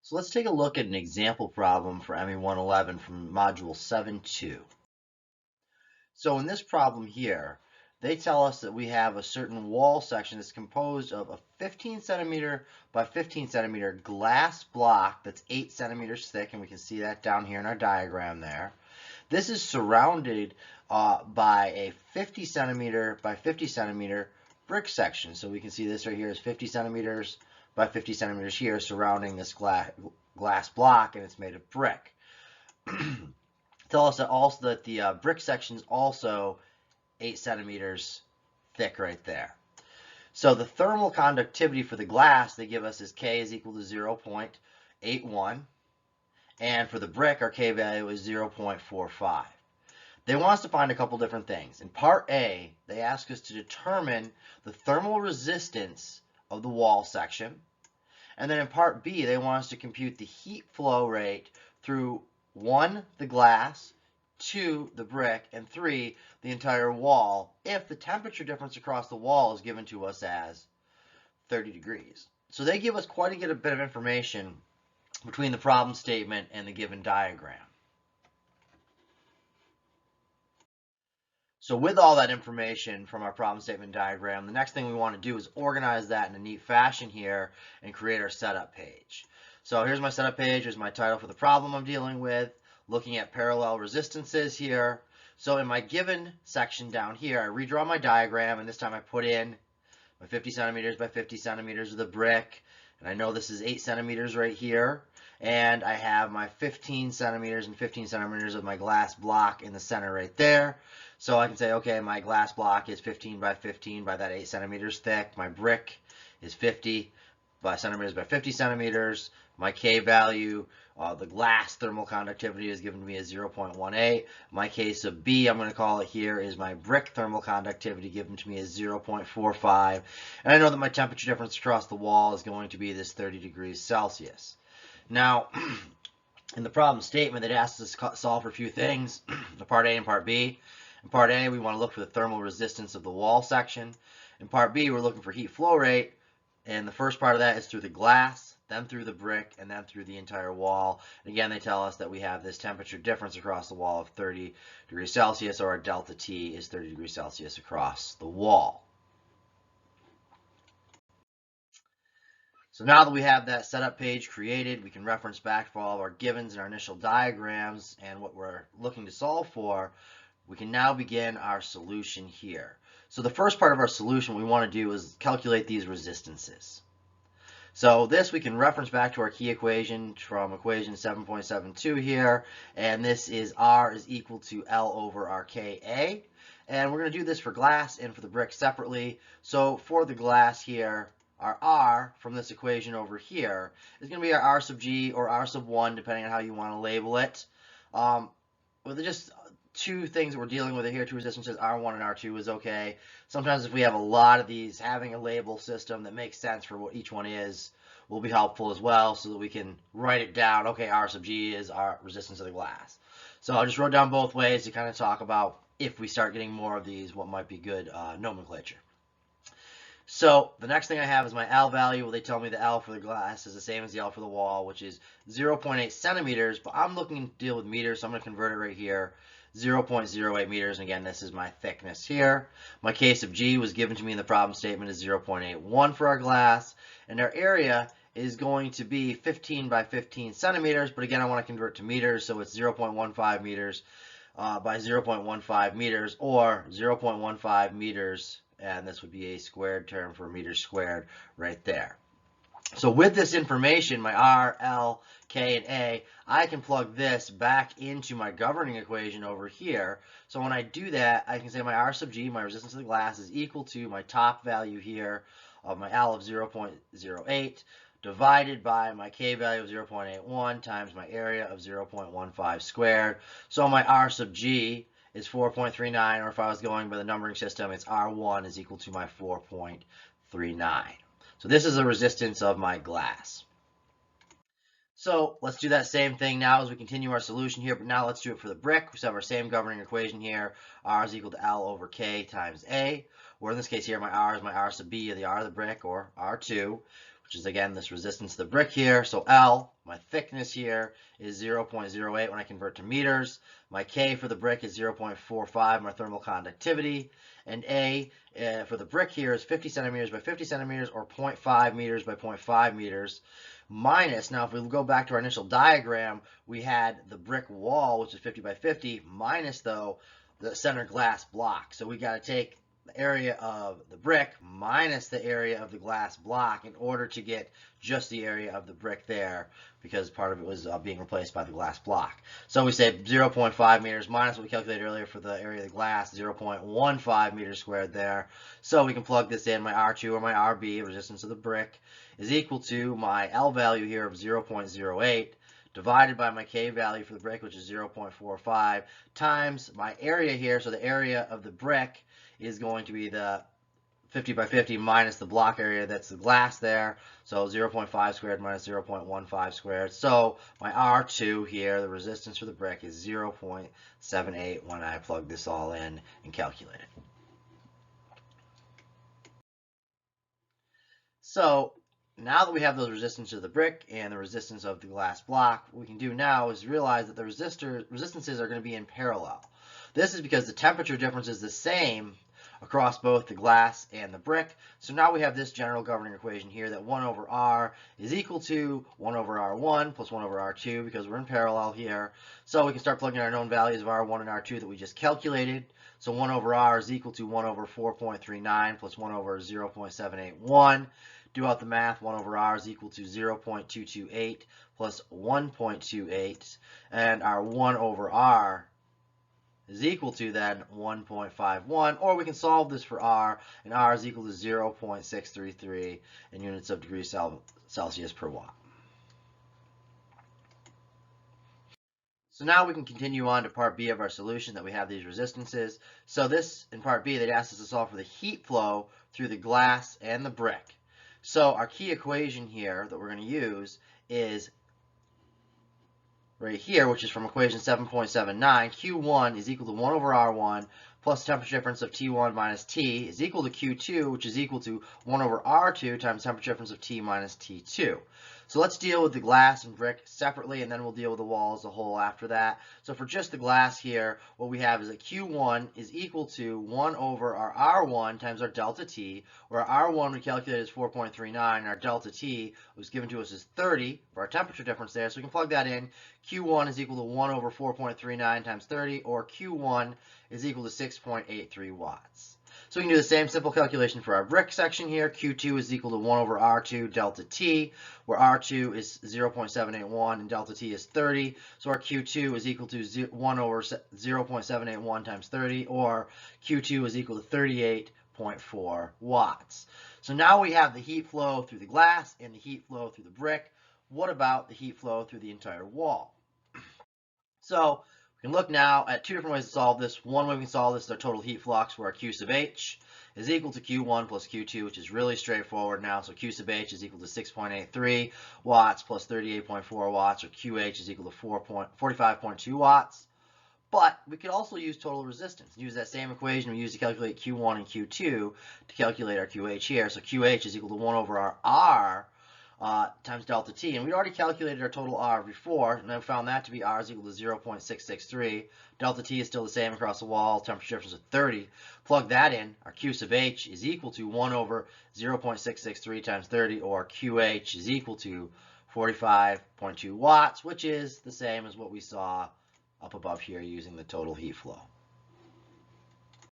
So let's take a look at an example problem for ME 111 from Module 7.2. So in this problem here, they tell us that we have a certain wall section that's composed of a 15 centimeter by 15 centimeter glass block that's 8 centimeters thick, and we can see that down here in our diagram there. This is surrounded by a 50 centimeter by 50 centimeter brick section. So we can see this right here is 50 centimeters by 50 centimeters here surrounding this glass block, and it's made of brick. Tell us that also that the brick section is also 8 centimeters thick right there. So the thermal conductivity for the glass they give us is K is equal to 0.81, and for the brick our K value is 0.45. They want us to find a couple different things. In part A, they ask us to determine the thermal resistance of the wall section. And then in part B, they want us to compute the heat flow rate through 1, the glass, 2, the brick, and 3, the entire wall, if the temperature difference across the wall is given to us as 30 degrees. So they give us quite a bit of information between the problem statement and the given diagram. So with all that information from our problem statement diagram, the next thing we want to do is organize that in a neat fashion here and create our setup page. So here's my setup page. Here's my title for the problem I'm dealing with, looking at parallel resistances here. So in my given section down here, I redraw my diagram, and this time I put in my 50 centimeters by 50 centimeters of the brick, and I know this is 8 centimeters right here, and I have my 15 centimeters and 15 centimeters of my glass block in the center right there. So I can say, okay, my glass block is 15 by 15 by that 8 centimeters thick. My brick is 50 centimeters by 50 centimeters. My K value, the glass thermal conductivity is given to me as 0.18. My K sub B, I'm going to call it here, is my brick thermal conductivity given to me as 0.45. And I know that my temperature difference across the wall is going to be this 30 degrees Celsius. Now, in the problem statement, it asks us to solve for a few things, the part A and part B. In part A, we want to look for the thermal resistance of the wall section. In part B, we're looking for heat flow rate, and the first part of that is through the glass, then through the brick, and then through the entire wall. And again, they tell us that we have this temperature difference across the wall of 30 degrees Celsius, or our delta T is 30 degrees Celsius across the wall. So now that we have that setup page created, we can reference back to all of our givens and our initial diagrams and what we're looking to solve for. We can now begin our solution here. So the first part of our solution we want to do is calculate these resistances. So this we can reference back to our key equation from equation 7.72 here, and this is R is equal to L over RKA. And we're going to do this for glass and for the brick separately. So for the glass here, our R from this equation over here is going to be our R sub G or R sub 1, depending on how you want to label it. With just two things that we're dealing with here, two resistances, R1 and R2 is okay. Sometimes if we have a lot of these, having a label system that makes sense for what each one is will be helpful as well, so that we can write it down. Okay, R sub G is our resistance of the glass. So I just wrote down both ways to kind of talk about, if we start getting more of these, what might be good nomenclature. So the next thing I have is my L value. Well, they tell me the L for the glass is the same as the L for the wall, which is 0.8 centimeters, but I'm looking to deal with meters, so I'm going to convert it right here. 0.08 meters, and again, this is my thickness here. My K sub G was given to me in the problem statement as 0.81 for our glass, and our area is going to be 15 by 15 centimeters, but again, I want to convert to meters, so it's 0.15 meters by 0.15 meters, or 0.15 meters, and this would be a squared term for meters squared right there. So with this information, my R, L, K, and A, I can plug this back into my governing equation over here. So when I do that, I can say my R sub G, my resistance to the glass, is equal to my top value here of my L of 0.08 divided by my K value of 0.81 times my area of 0.15 squared. So my R sub G is 4.39, or if I was going by the numbering system, it's R1 is equal to my 4.39. So this is the resistance of my glass. So let's do that same thing now as we continue our solution here, but now let's do it for the brick. We have our same governing equation here. R is equal to L over K times A, where in this case here, my R is my R sub B, or the R of the brick, or R2. We which is again this resistance to the brick here. So L, my thickness here, is 0.08 when I convert to meters. My K for the brick is 0.45, my thermal conductivity. And A for the brick here is 50 centimeters by 50 centimeters, or 0.5 meters by 0.5 meters. Minus, now if we go back to our initial diagram, we had the brick wall, which is 50 by 50, minus, though, the center glass block. So we got to take the area of the brick minus the area of the glass block in order to get just the area of the brick there, because part of it was being replaced by the glass block. So we say 0.5 meters minus what we calculated earlier for the area of the glass, 0.15 meters squared there. So we can plug this in. My R2 or my RB, resistance of the brick, is equal to my L value here of 0.08 divided by my K value for the brick, which is 0.45, times my area here. So the area of the brick is going to be the 50 by 50 minus the block area, that's the glass there. So 0.5 squared minus 0.15 squared. So my R2 here, the resistance for the brick, is 0.78 when I plug this all in and calculate it. So now that we have those resistance of the brick and the resistance of the glass block, what we can do now is realize that the resistances are going to be in parallel. This is because the temperature difference is the same across both the glass and the brick. So now we have this general governing equation here, that 1 over R is equal to 1 over R1 plus 1 over R2, because we're in parallel here. So we can start plugging our known values of R1 and R2 that we just calculated. So 1 over R is equal to 1 over 4.39 plus 1 over 0.781. Do out the math. 1 over R is equal to 0.228 plus 1.28, and our 1 over R is equal to then 1.51, or we can solve this for R, and R is equal to 0.633 in units of degrees Celsius per watt. So now we can continue on to part B of our solution, that we have these resistances. So this, in part B, they'd asked us to solve for the heat flow through the glass and the brick. So our key equation here that we're going to use is right here, which is from equation 7.79. Q1 is equal to 1 over R1 plus the temperature difference of T1 minus T is equal to Q2, which is equal to 1 over R2 times temperature difference of T minus T2. So let's deal with the glass and brick separately, and then we'll deal with the wall as a whole after that. So for just the glass here, what we have is that Q1 is equal to 1 over our R1 times our delta T, where our R1 we calculated as 4.39, and our delta T was given to us as 30 for our temperature difference there. So we can plug that in. Q1 is equal to 1 over 4.39 times 30, or Q1 is equal to 6.83 watts. So we can do the same simple calculation for our brick section here. Q2 is equal to 1 over R2 delta T, where R2 is 0.781 and delta T is 30. So our Q2 is equal to 1 over 0.781 times 30, or Q2 is equal to 38.4 watts. So now we have the heat flow through the glass and the heat flow through the brick. What about the heat flow through the entire wall? So we can look now at two different ways to solve this. One way we can solve this is our total heat flux, where our Q sub H is equal to Q1 plus Q2, which is really straightforward now. So Q sub H is equal to 6.83 watts plus 38.4 watts, or QH is equal to 45.2 watts. But we could also use total resistance. Use that same equation we used to calculate Q1 and Q2 to calculate our QH here. So QH is equal to 1 over our R times delta T, and we already calculated our total R before, and I found that to be R is equal to 0.663. Delta T is still the same across the wall, temperature difference of 30. Plug that in, our Q sub H is equal to 1 over 0.663 times 30, or QH is equal to 45.2 watts, which is the same as what we saw up above here using the total heat flow.